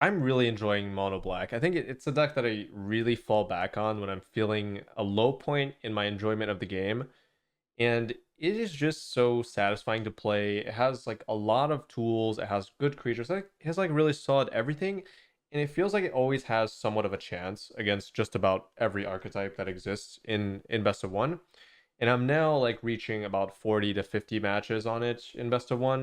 I'm really enjoying Mono Black. I think it's a deck that I really fall back on when I'm feeling a low point in my enjoyment of the game. And it is just so satisfying to play. It has like a lot of tools, it has good creatures, like it has like really solid everything. And it feels like it always has somewhat of a chance against just about every archetype that exists in Best of One. And I'm now like reaching about 40 to 50 matches on it in Best of One,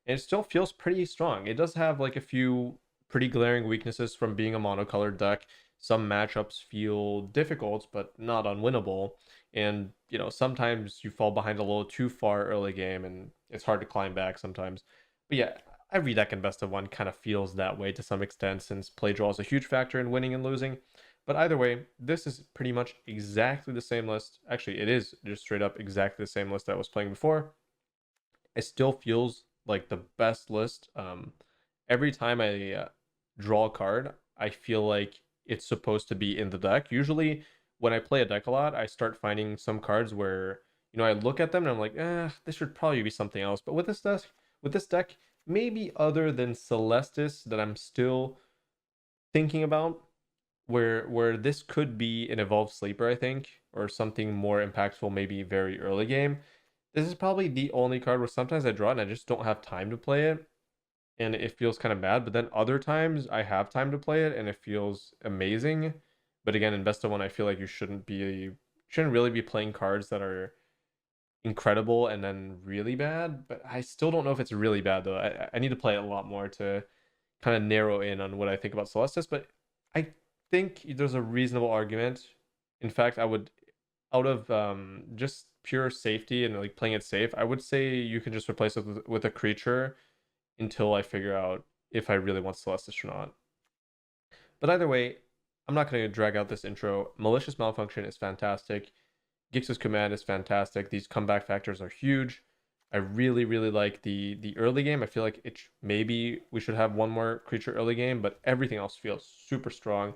and it still feels pretty strong. It does have like a few pretty glaring weaknesses from being a monocolored deck. Some matchups feel difficult, but not unwinnable. And sometimes you fall behind a little too far early game, and it's hard to climb back sometimes. But yeah, every deck in Best of One kind of feels that way to some extent, since play draw is a huge factor in winning and losing. But either way, this is pretty much exactly the same list. Actually, it is just straight up exactly the same list that I was playing before. It still feels like the best list. Every time I draw a card, I feel like it's supposed to be in the deck. Usually, when I play a deck a lot, I start finding some cards where I look at them and I'm like, this should probably be something else. But with this deck, maybe other than Celestis that I'm still thinking about, where this could be an evolved sleeper, I think, or something more impactful, maybe very early game. This is probably the only card where sometimes I draw it and I just don't have time to play it, and it feels kind of bad. But then other times I have time to play it and it feels amazing. But again, in Best of One, I feel like you shouldn't really be playing cards that are incredible and then really bad. But I still don't know if it's really bad though. I need to play it a lot more to kind of narrow in on what I think about Celestis, but I think there's a reasonable argument. In fact, I would, out of just pure safety and like playing it safe, I would say you can just replace it with a creature until I figure out if I really want Celestis or not. But either way, I'm not going to drag out this intro. Malicious Malfunction is fantastic. Gix's Command is fantastic. These comeback factors are huge. I really, really like the early game. I feel like maybe we should have one more creature early game, but everything else feels super strong.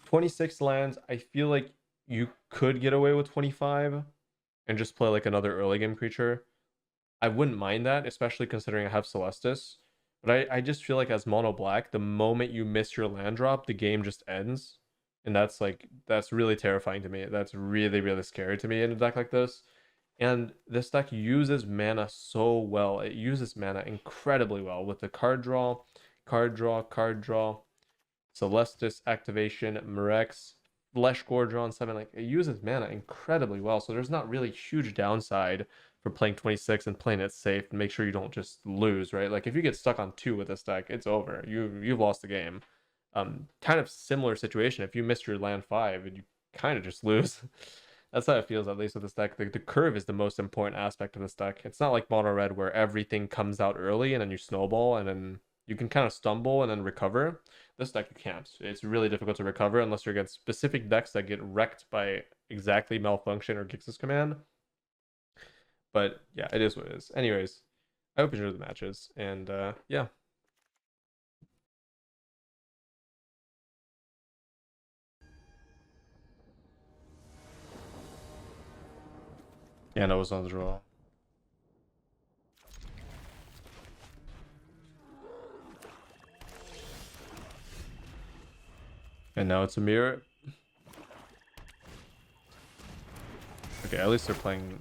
26 lands, I feel like you could get away with 25 and just play like another early game creature. I wouldn't mind that, especially considering I have Celestis. But I just feel like as mono black, the moment you miss your land drop, the game just ends. And that's really terrifying to me. That's really, really scary to me in a deck like this. And this deck uses mana so well. It uses mana incredibly well with the card draw, card draw, card draw, Celestis activation, Mirex, Flesh Gorge on 7. Like, it uses mana incredibly well. So there's not really huge downside for playing 26 and playing it safe and make sure you don't just lose, right? Like, if you get stuck on 2 with this deck, it's over. You've lost the game. Kind of similar situation. If you missed your land 5, you kind of just lose. That's how it feels, at least with this deck. The curve is the most important aspect of this deck. It's not like mono red where everything comes out early and then you snowball and then you can kind of stumble and then recover. This deck you can't. It's really difficult to recover unless you're against specific decks that get wrecked by exactly Malfunction or Gix's Command. But yeah, it is what it is. Anyways, I hope you enjoy the matches, and yeah. Yeah, no, it was on the draw. And now it's a mirror. Okay, at least they're playing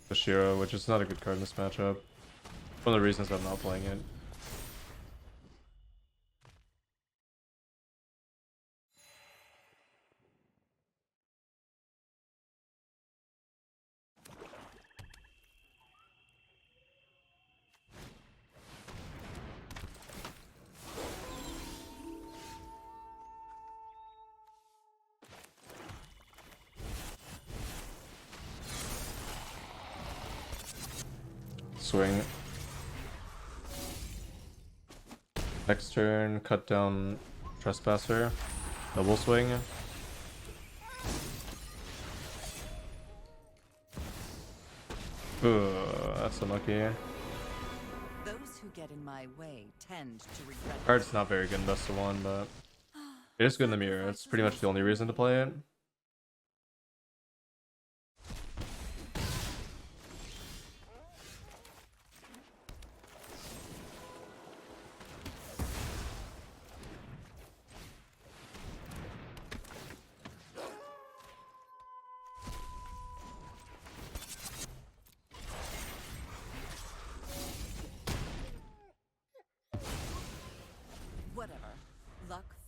Bashiro, which is not a good card in this matchup. One of the reasons I'm not playing it. Swing. Next turn, cut down Trespasser. Double swing. Ooh, that's unlucky. Those who get in my way tend to regret it. Card's not very good in Best of One, but it is good in the mirror. It's pretty much the only reason to play it.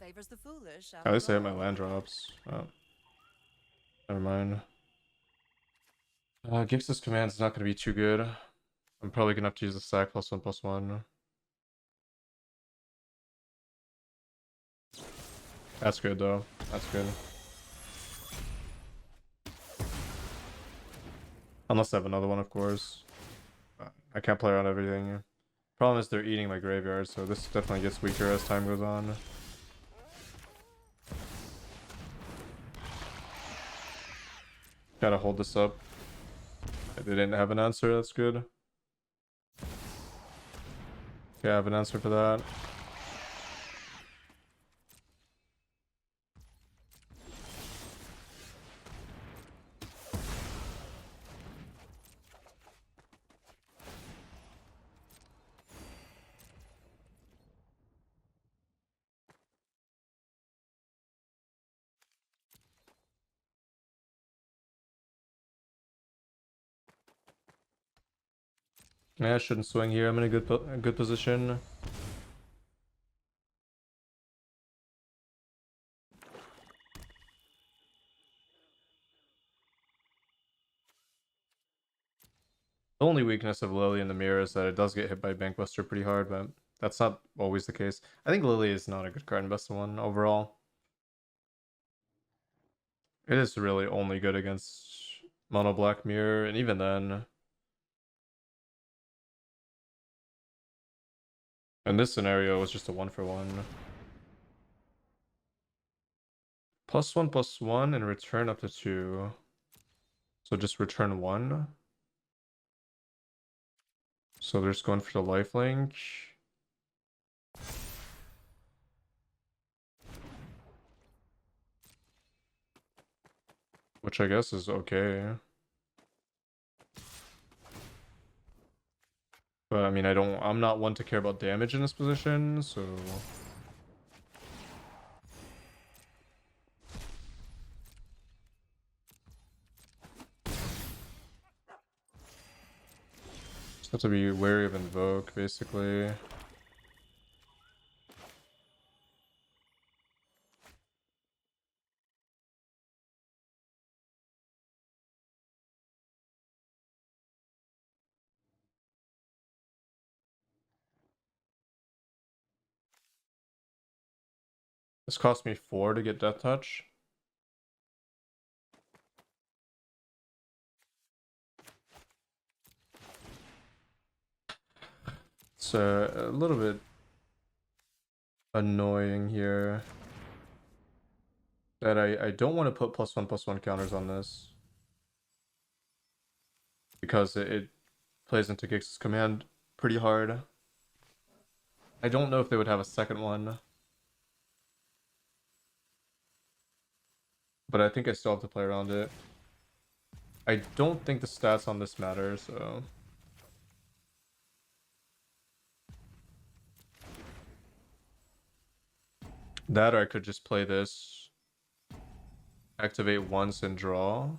favors the foolish At after least I hit my all. land drops. Oh, never mind. Gix's command is not going to be too good. I'm probably going to have to use the sack +1/+1. That's good though. That's good. Unless I have another one, of course. I can't play around everything. Problem is they're eating my graveyard, so this definitely gets weaker as time goes on. Gotta hold this up. They didn't have an answer, that's good. Okay, I have an answer for that. Yeah, I shouldn't swing here. I'm in a good position. The only weakness of Lily in the mirror is that it does get hit by Bankbuster pretty hard, but that's not always the case. I think Lily is not a good card in best of one overall. It is really only good against mono black mirror, and even then, in this scenario, it was just a 1-for-1. +1/+1 and return up to 2. So just return 1. So they're just going for the lifelink. Which I guess is okay. But I mean, I'm not one to care about damage in this position, so. Just have to be wary of Invoke, basically. This cost me 4 to get Death Touch. It's a little bit annoying here that I don't want to put +1/+1 counters on this because it plays into Gix's command pretty hard. I don't know if they would have a second one, but I think I still have to play around it. I don't think the stats on this matter, so. That or I could just play this, activate once and draw.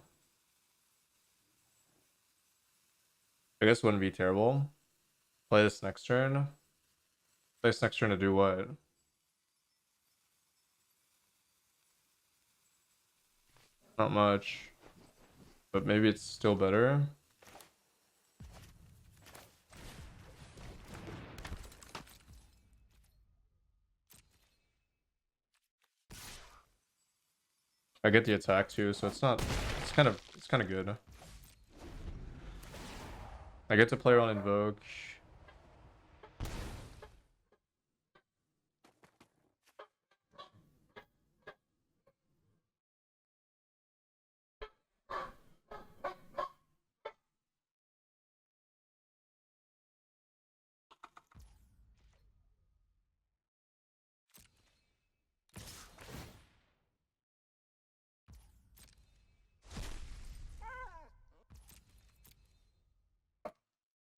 I guess wouldn't be terrible. Play this next turn. Play this next turn to do what? Not much. But maybe it's still better. I get the attack too, so it's not. It's kind of good. I get to play on Invoke.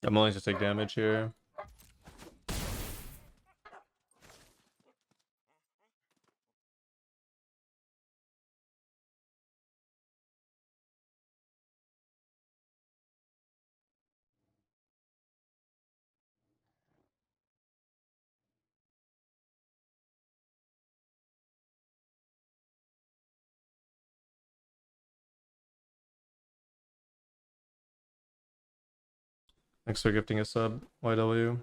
I'm willing to take damage here. Thanks for gifting a sub, YW.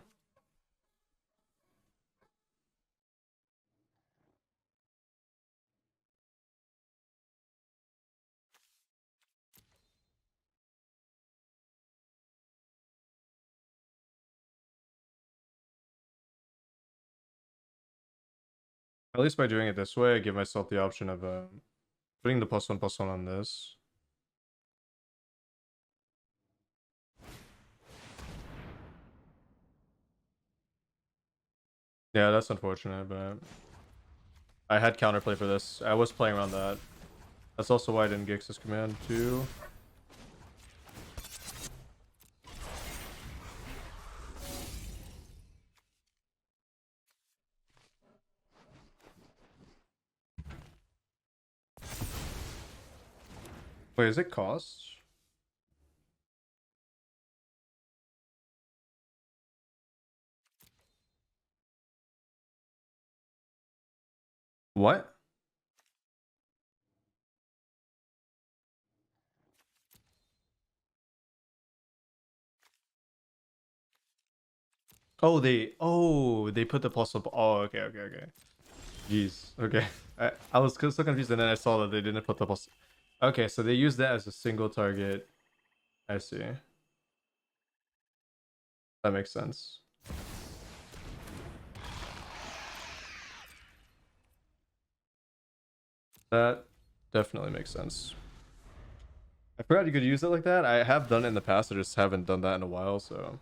At least by doing it this way, I give myself the option of putting the +1/+1 on this. Yeah, that's unfortunate, but I had counterplay for this. I was playing around that. That's also why I didn't Gix this command too. Wait, is it cost? What? Oh, they put the plus up. Oh, okay. Jeez. Okay. I was so confused, and then I saw that they didn't put the plus. Okay, so they used that as a single target. I see. That makes sense. That definitely makes sense. I forgot you could use it like that. I have done it in the past. I just haven't done that in a while, so.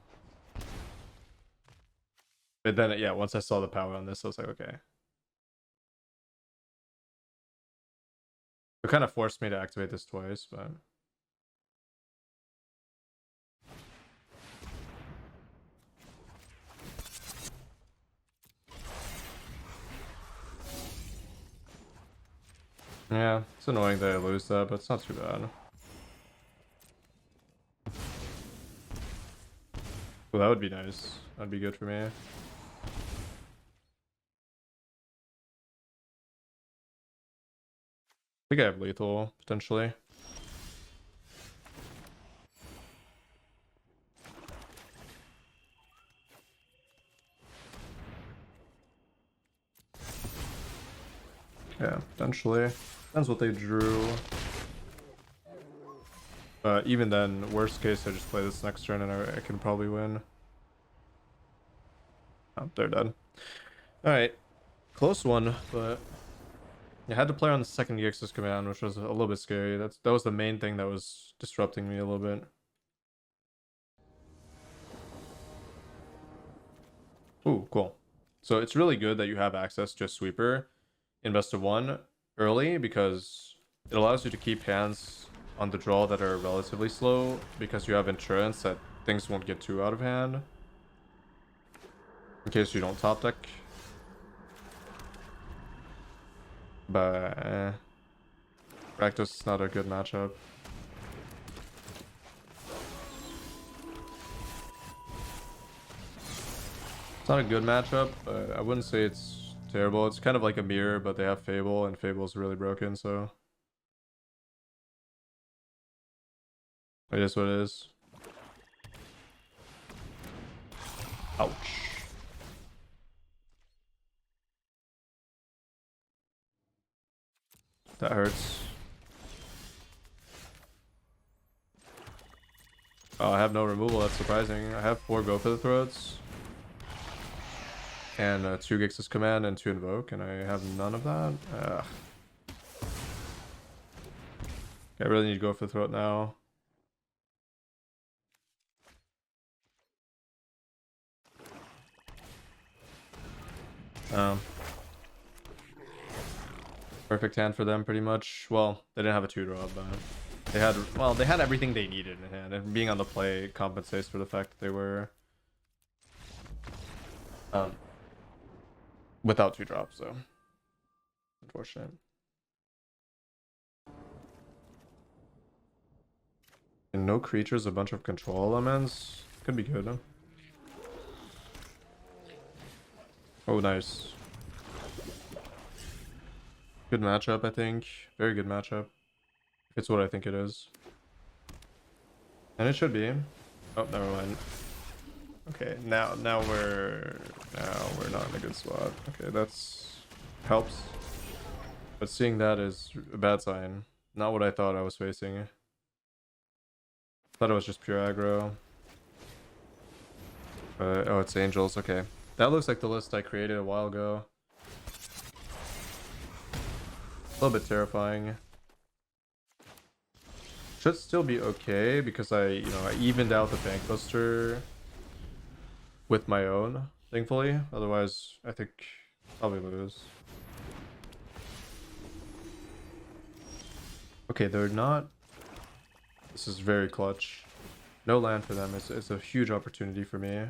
But then, yeah, once I saw the power on this, I was like, okay. It kind of forced me to activate this twice, but. Yeah, it's annoying that I lose that, but it's not too bad. Well, that would be nice. That'd be good for me. I think I have lethal, potentially. Yeah, potentially. Depends what they drew. But even then, worst case, I just play this next turn and I can probably win. Oh, they're dead. Alright. Close one, but I had to play on the second Gixis command, which was a little bit scary. That was the main thing that was disrupting me a little bit. Ooh, cool. So it's really good that you have access to a sweeper in best of one early, because it allows you to keep hands on the draw that are relatively slow, because you have insurance that things won't get too out of hand in case you don't top deck. But Rakdos is not a good matchup. It's not a good matchup, but I wouldn't say it's terrible. It's kind of like a mirror, but they have Fable, and Fable's really broken, so it is what it is. Ouch. That hurts. Oh, I have no removal. That's surprising. I have 4 Go for the Throats. And 2 Gixis Command and 2 Invoke, and I have none of that. Ugh. I really need to go for the Throat now. Perfect hand for them, pretty much. Well, they didn't have a 2-drop, but they had everything they needed in hand, and being on the play compensates for the fact that they were without 2 drops, so unfortunate. And no creatures, a bunch of control elements. Could be good, huh? Oh, nice. Good matchup, I think. Very good matchup. It's what I think it is. And it should be. Oh, never mind. Okay, now we're not in a good spot. Okay, that's helps. But seeing that is a bad sign. Not what I thought I was facing. Thought it was just pure aggro. Oh, it's angels. Okay, that looks like the list I created a while ago. A little bit terrifying. Should still be okay because I evened out the bank buster with my own, thankfully. Otherwise, I think probably lose. Okay, they're not. This is very clutch. No land for them. It's a huge opportunity for me.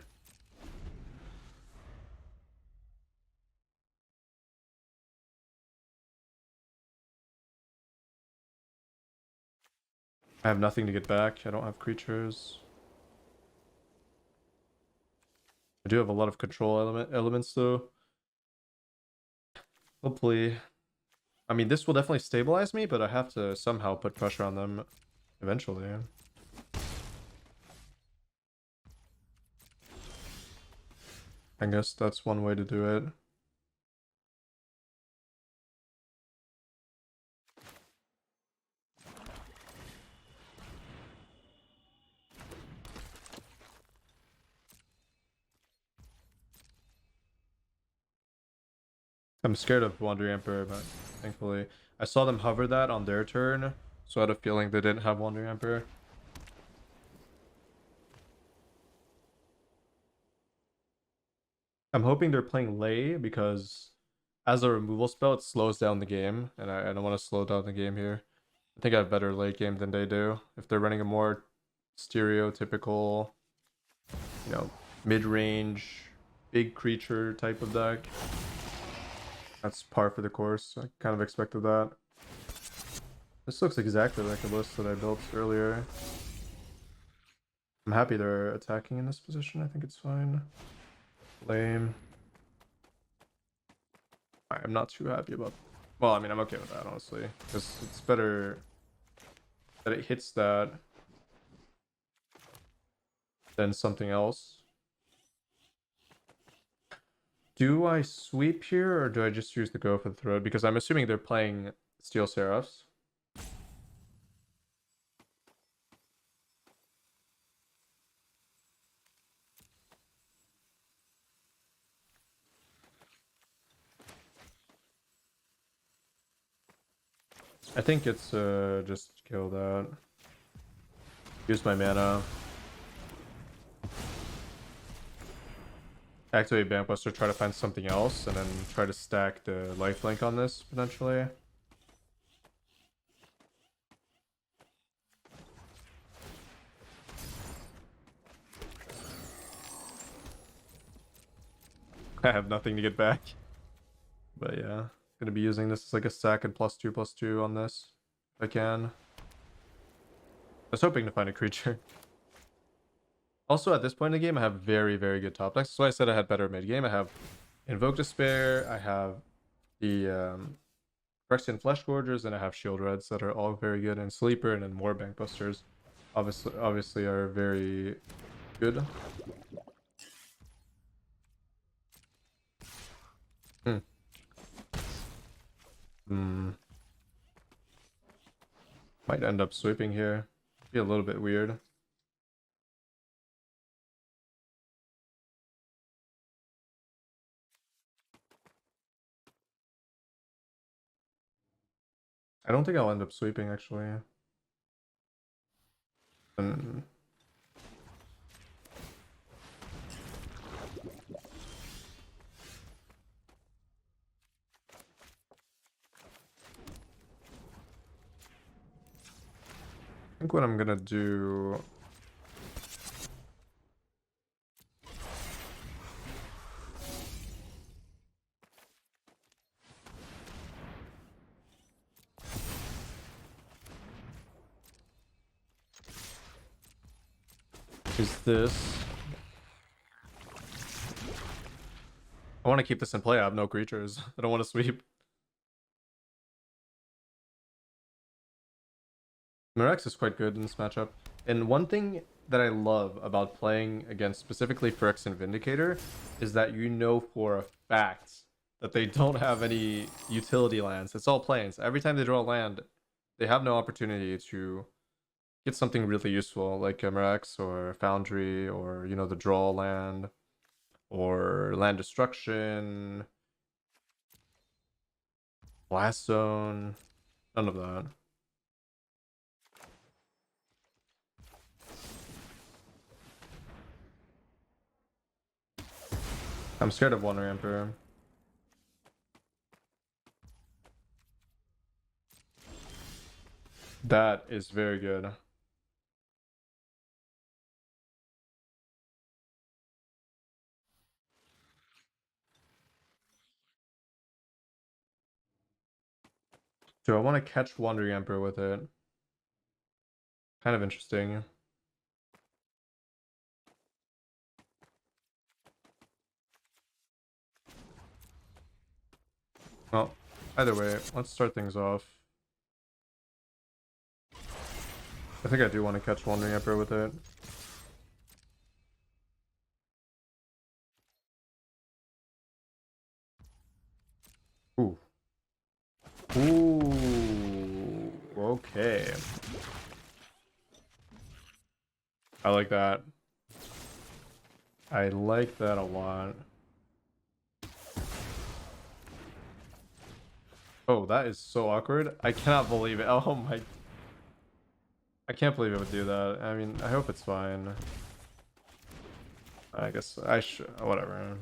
I have nothing to get back. I don't have creatures. I do have a lot of control elements though. Hopefully. I mean, this will definitely stabilize me, but I have to somehow put pressure on them eventually. I guess that's one way to do it. I'm scared of Wandering Emperor, but thankfully I saw them hover that on their turn, so I had a feeling they didn't have Wandering Emperor. I'm hoping they're playing Lay because as a removal spell, it slows down the game, and I don't want to slow down the game here. I think I have better late game than they do. If they're running a more stereotypical, mid-range, big creature type of deck, that's par for the course. I kind of expected that. This looks exactly like the list that I built earlier. I'm happy they're attacking in this position. I think it's fine. Lame. I'm not too happy about. Well, I mean, I'm okay with that, honestly, because it's better that it hits that than something else. Do I sweep here, or do I just use the Go for the Throat? Because I'm assuming they're playing Steel Seraphs. I think it's just kill that. Use my mana. Activate Bankbuster, try to find something else, and then try to stack the lifelink on this, potentially. I have nothing to get back. But yeah, gonna be using this as like a stack and +2/+2 on this, if I can. I was hoping to find a creature. Also, at this point in the game, I have very, very good top decks. That's why I said I had better mid game. I have Invoke Despair, I have the Phyrexian Flesh Gorgers, and I have Shield Reds that are all very good, and Sleeper, and then more Bankbusters obviously are very good. Might end up sweeping here. Be a little bit weird. I don't think I'll end up sweeping, actually. Hmm. I think what I'm gonna do is this. I want to keep this in play. I have no creatures. I don't want to sweep. Mirex is quite good in this matchup. And one thing that I love about playing against specifically Phyrex and Vindicator is that you know for a fact that they don't have any utility lands. It's all plains. Every time they draw a land, they have no opportunity to get something really useful like Emrex or Foundry or, you know, the draw land or land destruction, blast zone, none of that. I'm scared of Wonder Emperor. That is very good. Do I want to catch Wandering Emperor with it? Kind of interesting. Well, either way, let's start things off. I think I do want to catch Wandering Emperor with it. Ooh. Ooh. Okay. I like that. I like that a lot. Oh, that is so awkward. I cannot believe it. Oh my. I can't believe it would do that. I mean, I hope it's fine. I guess I should. Whatever.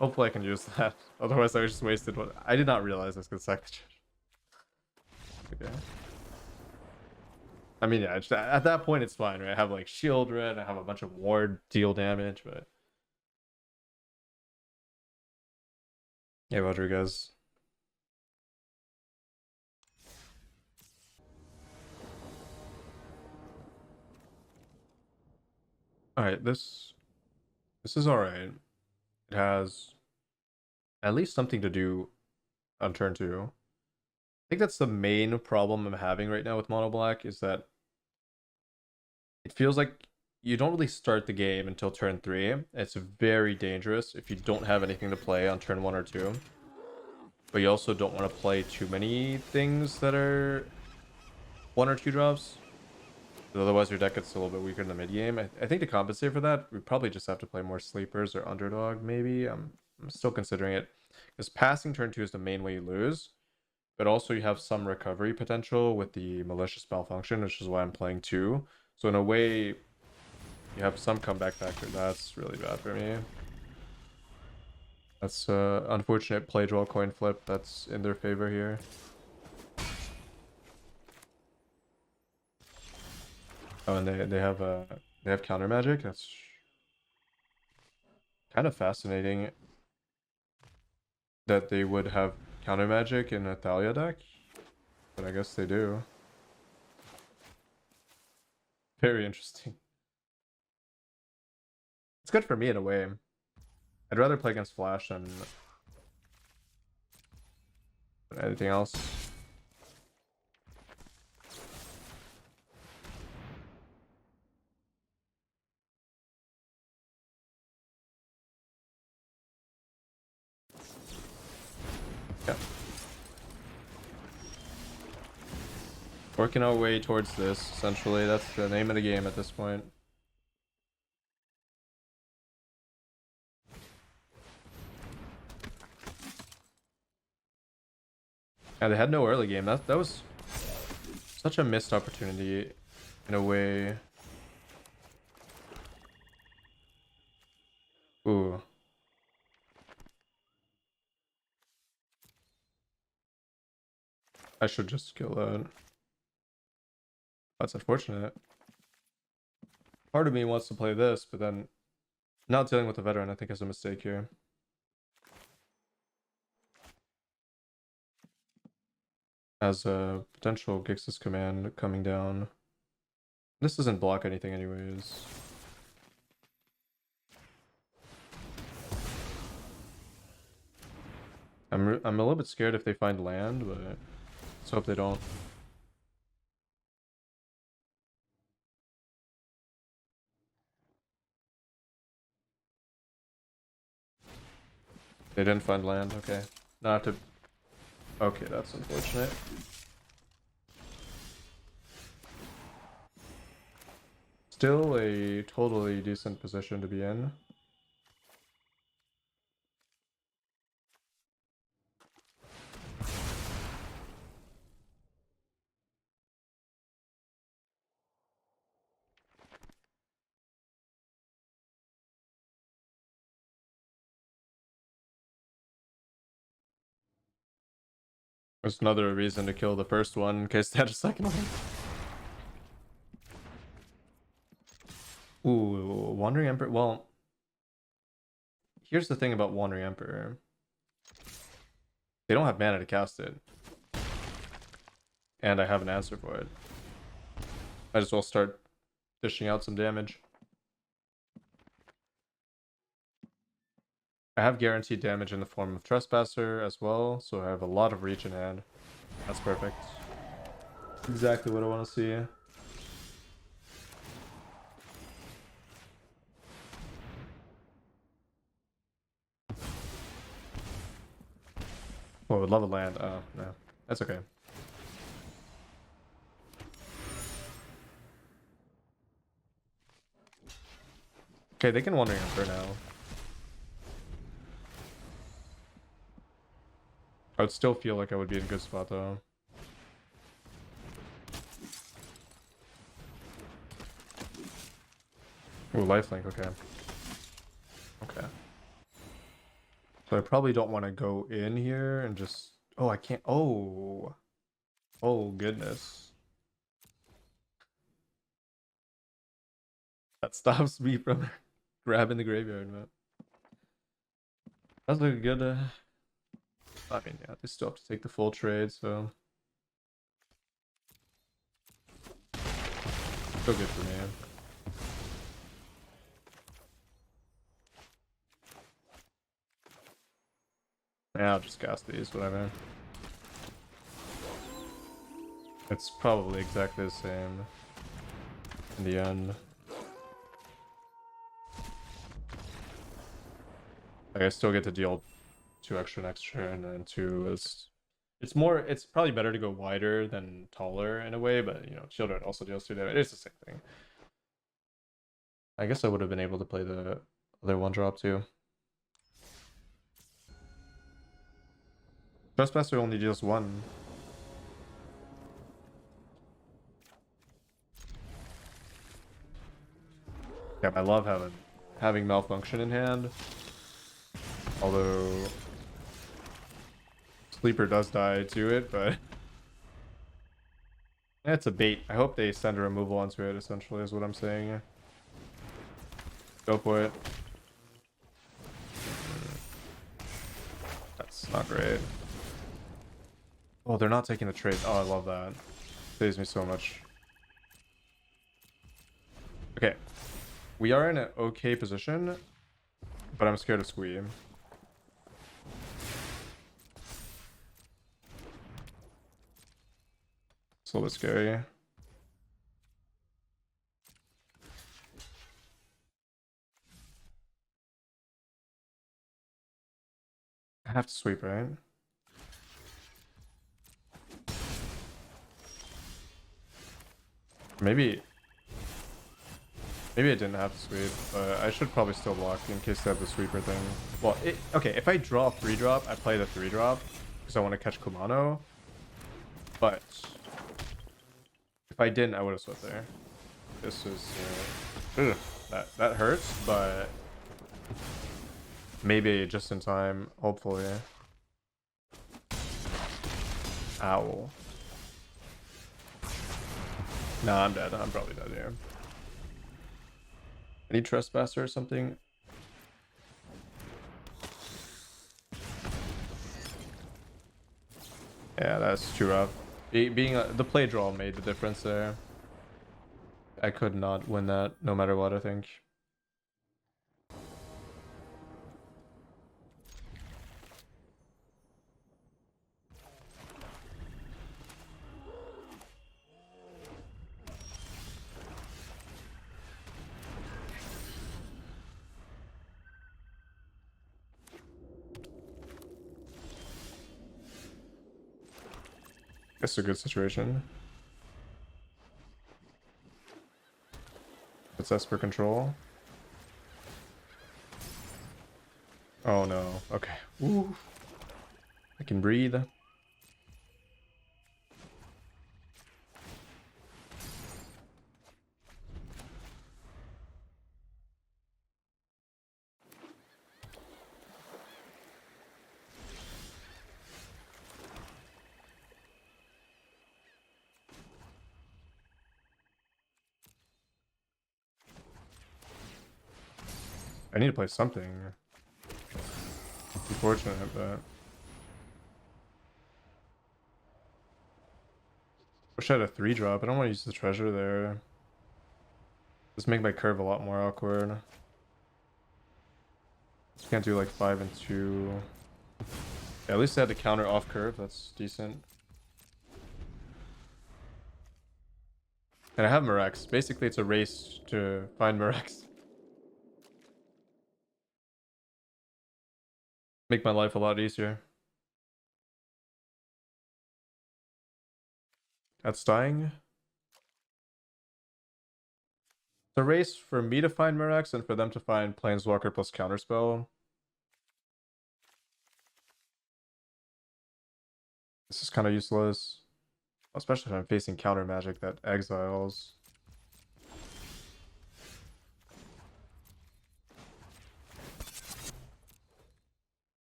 Hopefully I can use that. Otherwise I just wasted what I did not realize I was gonna sack the judge. Okay. I mean, yeah, at that point it's fine, right? I have like shield red, I have a bunch of ward deal damage, but yeah, Rodriguez. Alright, this is alright. It has at least something to do on turn 2. I think that's the main problem I'm having right now with Mono Black is that it feels like you don't really start the game until turn 3. It's very dangerous if you don't have anything to play on turn 1 or 2. But you also don't want to play too many things that are 1 or 2 drops. Otherwise your deck gets a little bit weaker in the mid game. I think to compensate for that, we probably just have to play more sleepers or underdog maybe. I'm still considering it. Because passing turn 2 is the main way you lose. But also you have some recovery potential with the malicious malfunction, which is why I'm playing 2. So in a way, you have some comeback factor. That's really bad for me. That's unfortunate play draw coin flip that's in their favor here. Oh, and they have counter magic. That's kind of fascinating that they would have counter magic in a Thalia deck, but I guess they do. Very interesting. It's good for me in a way. I'd rather play against Flash than anything else. Yeah. Working our way towards this, essentially. That's the name of the game at this point. Yeah, they had no early game. That was such a missed opportunity in a way. Ooh. I should just kill that. That's unfortunate. Part of me wants to play this, but then not dealing with a veteran I think is a mistake here. As a potential Gix's command coming down. This doesn't block anything anyways. I'm a little bit scared if they find land, but let's hope they don't. They didn't find land. Okay. Not to. Okay, that's unfortunate. Still a totally decent position to be in. There's another reason to kill the first one in case they had a second one. Ooh, Wandering Emperor. Well, here's the thing about Wandering Emperor. They don't have mana to cast it. And I have an answer for it. Might as well start dishing out some damage. I have guaranteed damage in the form of Trespasser as well, so I have a lot of reach in hand. That's perfect. Exactly what I want to see. Oh, I would love a land. Oh, no. That's okay. Okay, they can Wandering Emperor now. I would still feel like I would be in a good spot though. Ooh, lifelink, okay. Okay. So I probably don't want to go in here and just... Oh, I can't... Oh. Oh, goodness. That stops me from grabbing the graveyard, man. That's looking good. I mean, yeah, they still have to take the full trade, so... Still good for me. Yeah, I'll just cast these, whatever. It's probably exactly the same in the end. Like, I still get to deal 2 extra next turn, and 2 is... It's probably better to go wider than taller in a way, but, you know, Children also deals 2 damage. It's the same thing. I guess I would have been able to play the other 1-drop too. Trespasser only deals 1. Yeah, I love having Malfunction in hand. Although Sleeper does die to it, but it's a bait. I hope they send a removal onto it, essentially, is what I'm saying. Go for it. That's not great. Oh, they're not taking the trade. Oh, I love that. Saves me so much. Okay. We are in an okay position, but I'm scared of Squee. It's a little bit scary. I have to sweep, right? Maybe I didn't have to sweep, but I should probably still block in case they have the sweeper thing. Well, okay, if I draw a 3-drop, I play the 3-drop because I want to catch Kumano. But if I didn't, I would have swept there. This is that hurts, but maybe just in time, hopefully. Owl. Nah, I'm dead. I'm probably dead here. Any Trespasser or something? Yeah, that's too rough. Being the play draw made the difference there. I could not win that no matter what, I think. That's a good situation. It's Esper control. Oh no. Okay. Ooh. I can breathe. I need to play something. Unfortunate, but wish I had a 3-drop. I don't want to use the treasure there. Just make my curve a lot more awkward. Just can't do like 5 and 2. Yeah, at least I had to counter off curve. That's decent. And I have Murex. Basically, it's a race to find Murex. Make my life a lot easier. That's dying. It's a race for me to find Murex and for them to find Planeswalker plus Counterspell. This is kind of useless. Especially if I'm facing counter magic that exiles.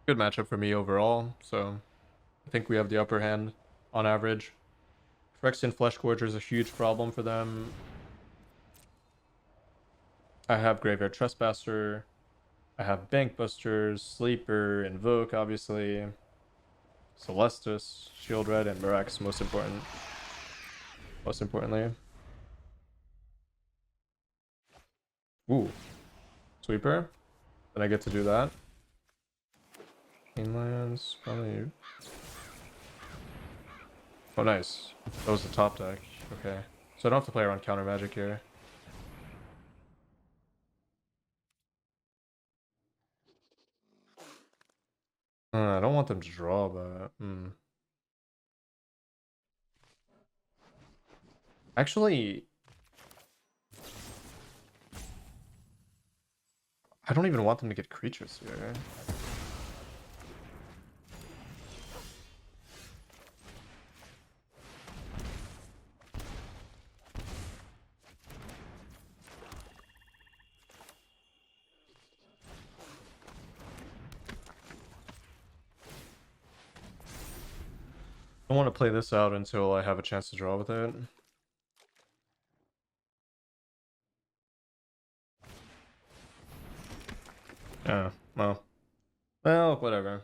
Good matchup for me overall, so I think we have the upper hand on average. Phyrexian Fleshgorger is a huge problem for them. I have Graveyard Trespasser. I have Bankbusters, Sleeper, Invoke, obviously. Celestus, Shield Red, and Murex, most important. Most importantly. Ooh. Sweeper. Then I get to do that. Lands, probably. Oh, nice. That was the top deck. Okay. So I don't have to play around counter magic here. I don't want them to draw, but... Actually... I don't even want them to get creatures here. I don't want to play this out until I have a chance to draw with it. Yeah, well. Well, whatever.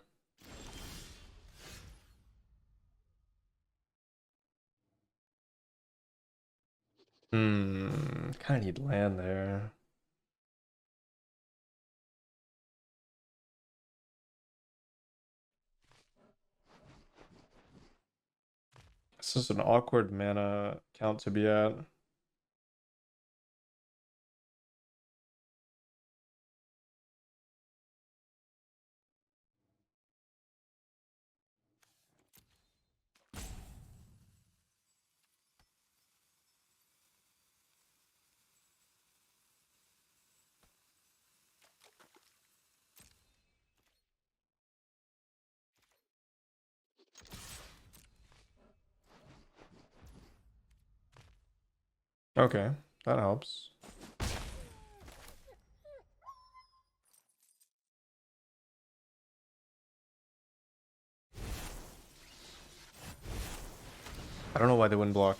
Kind of need land there. This is an awkward mana count to be at. Okay, that helps. I don't know why they wouldn't block.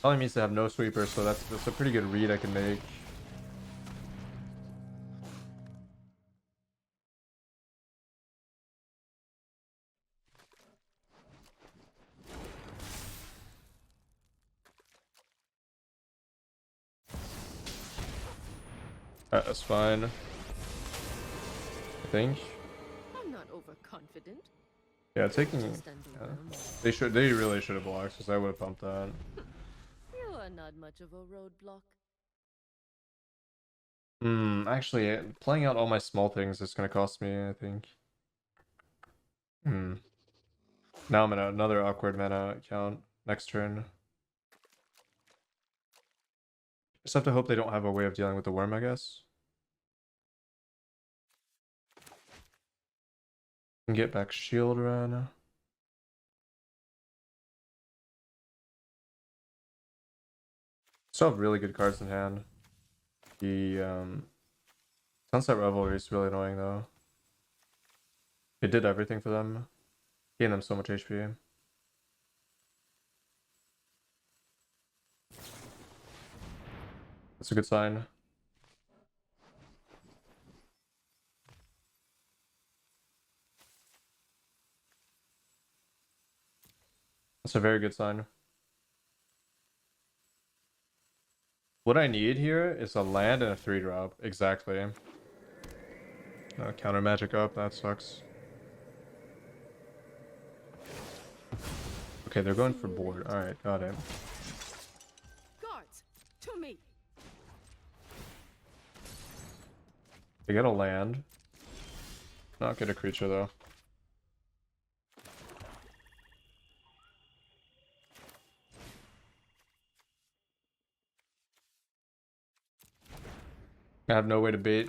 Probably means to have no sweeper, so that's a pretty good read I can make. That's fine. I think. I'm not overconfident. Yeah, taking. Just underwhelmed. They really should have blocked because I would have pumped that. You are not much of a roadblock. Actually, playing out all my small things is gonna cost me, I think. Now I'm in another awkward mana count next turn. Just have to hope they don't have a way of dealing with the worm, I guess. Can get back shield run. Still have really good cards in hand. The Sunset Revelry is really annoying though. It did everything for them. Gained them so much HP. That's a good sign. That's a very good sign. What I need here is a land and a 3-drop. Exactly. Counter magic up. That sucks. Okay, they're going for board. Alright, got it. Guards, to me. They get a land. Not get a creature though. I have no way to bait.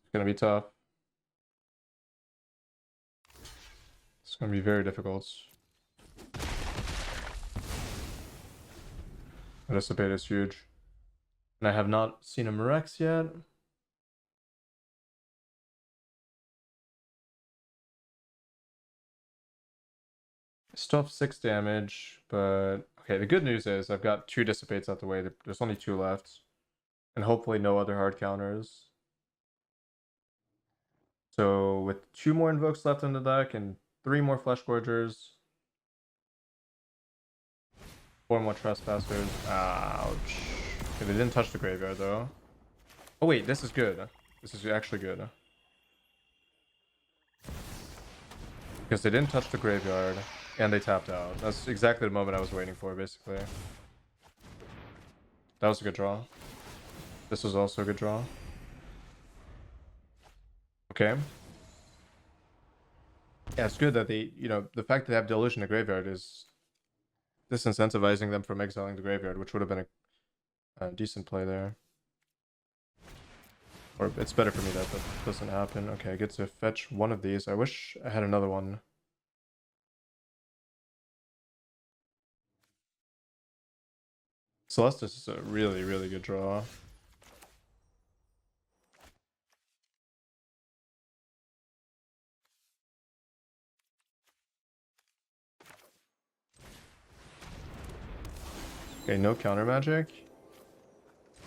It's gonna be tough. It's gonna be very difficult. Dissipate is huge. And I have not seen a Murex yet. Still have 6 damage, but okay, the good news is I've got 2 dissipates out the way. There's only 2 left. And hopefully no other hard counters. So with 2 more invokes left in the deck and 3 more flesh gorgers. 4 more trespassers. Ouch. Okay, they didn't touch the graveyard though. Oh wait, this is good. This is actually good. Because they didn't touch the graveyard and they tapped out. That's exactly the moment I was waiting for, basically. That was a good draw. This was also a good draw. Okay. Yeah, it's good that they, the fact that they have Delusion in the graveyard is disincentivizing them from exiling the graveyard, which would have been a decent play there. Or it's better for me that that doesn't happen. Okay, I get to fetch one of these. I wish I had another one. Celestis is a really, really good draw. Okay, no counter magic.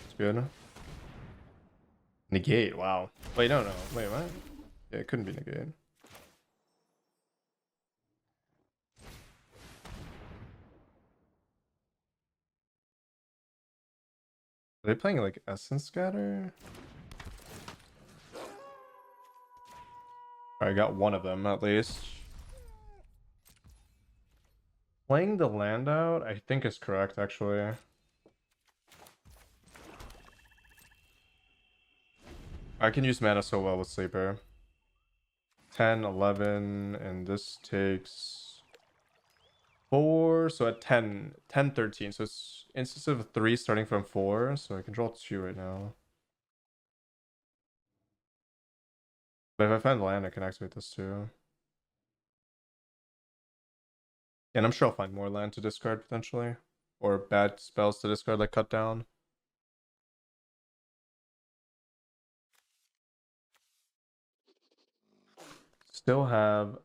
It's good. Negate, wow. Wait, no. Wait, what? Yeah, it couldn't be negate. Are they playing like Essence Scatter? I got one of them at least. Playing the land out, I think is correct actually. I can use mana so well with Sleeper. 10, 11, and this takes 4, so at 10, 10, 13. So it's instance of 3 starting from 4, so I can draw 2 right now. But if I find land, I can activate this too. And I'm sure I'll find more land to discard potentially. Or bad spells to discard, like Cut Down. Still have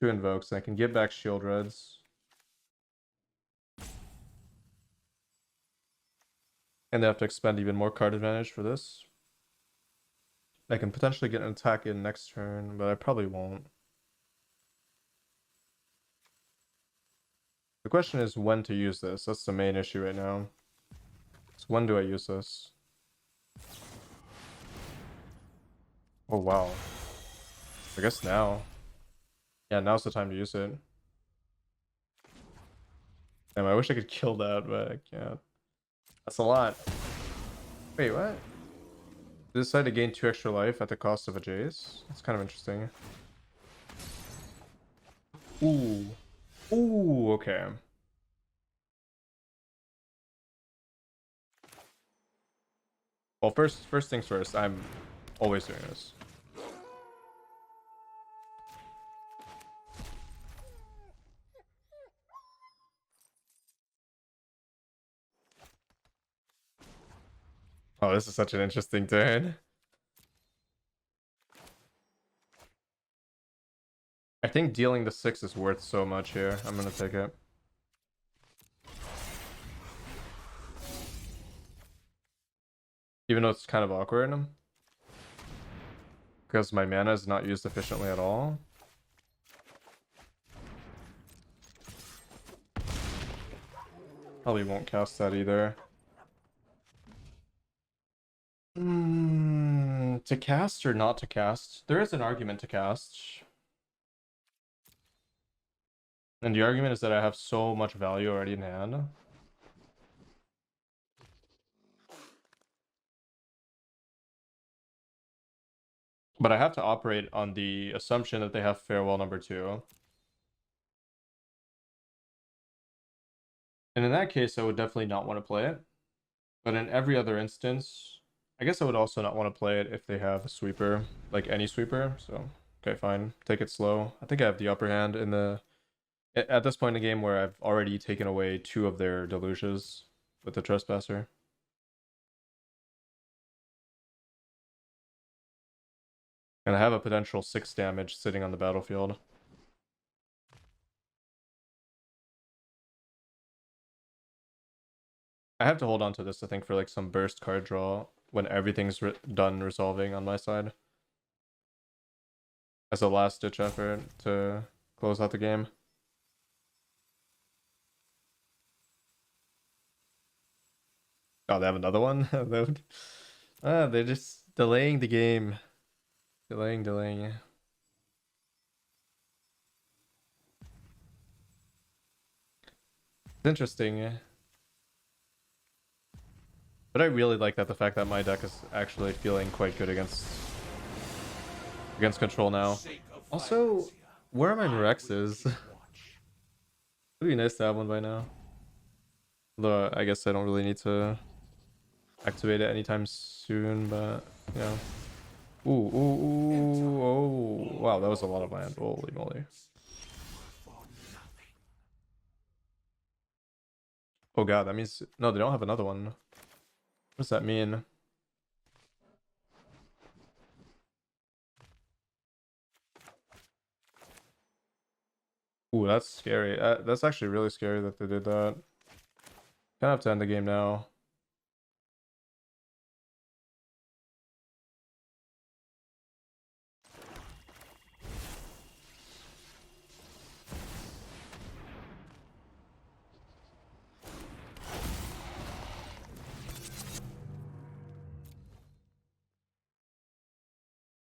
2 invokes, and I can get back shield reds. And I have to expend even more card advantage for this. I can potentially get an attack in next turn, but I probably won't. The question is when to use this. That's the main issue right now. So when do I use this? Oh wow. I guess now. Yeah, now's the time to use it. Damn, I wish I could kill that, but I can't. That's a lot. Wait, what? Decide to gain 2 extra life at the cost of a Jace? That's kind of interesting. Ooh. Ooh, okay. Well, first things first, I'm always doing this. Oh, this is such an interesting turn. I think dealing the 6 is worth so much here. I'm gonna take it. Even though it's kind of awkward. Because my mana is not used efficiently at all. Probably won't cast that either. To cast or not to cast? There is an argument to cast. And the argument is that I have so much value already in hand. But I have to operate on the assumption that they have Farewell number 2. And in that case, I would definitely not want to play it. But in every other instance, I guess I would also not want to play it if they have a sweeper, like any sweeper. So, okay, fine. Take it slow. I think I have the upper hand in the... At this point in the game where I've already taken away 2 of their deluges with the Trespasser. And I have a potential 6 damage sitting on the battlefield. I have to hold on to this, I think, for like some burst card draw when everything's done resolving on my side. As a last ditch effort to close out the game. Oh, they have another one? They're just delaying the game. Delaying. It's interesting. But I really like that the fact that my deck is actually feeling quite good against control now. Also, where are my Rexes? It'd be nice to have one by now. Although I guess I don't really need to activate it anytime soon, but yeah. Ooh, oh. Wow, that was a lot of land. Holy moly. Oh god, that means... No, they don't have another one. What does that mean? Ooh, that's scary. That's actually really scary that they did that. Kind of have to end the game now.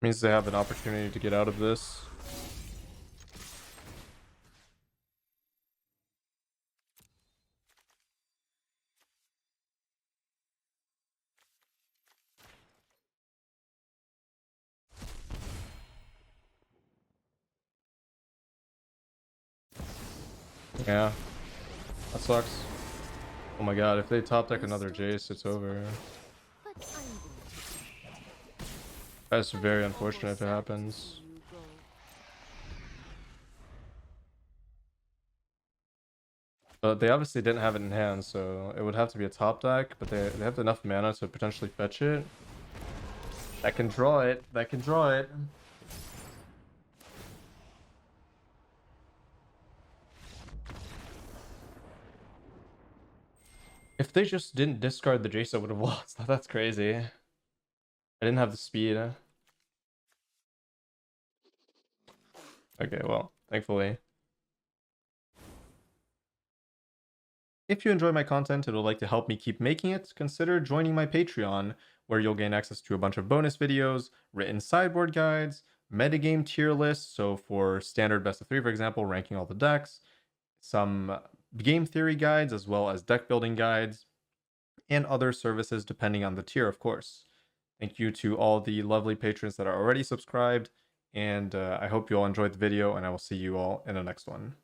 Means they have an opportunity to get out of this. Yeah, that sucks. Oh my god, if they top deck another Jace, it's over. That's very unfortunate if it happens. But they obviously didn't have it in hand, so it would have to be a top deck, but they have enough mana to potentially fetch it. That can draw it. If they just didn't discard the Jace, I would have lost. That's crazy. I didn't have the speed. Okay, well, thankfully. If you enjoy my content and would like to help me keep making it, consider joining my Patreon, where you'll gain access to a bunch of bonus videos, written sideboard guides, metagame tier lists, so for standard best of 3, for example, ranking all the decks, some game theory guides, as well as deck building guides, and other services depending on the tier, of course. Thank you to all the lovely patrons that are already subscribed, and I hope you all enjoyed the video, and I will see you all in the next one.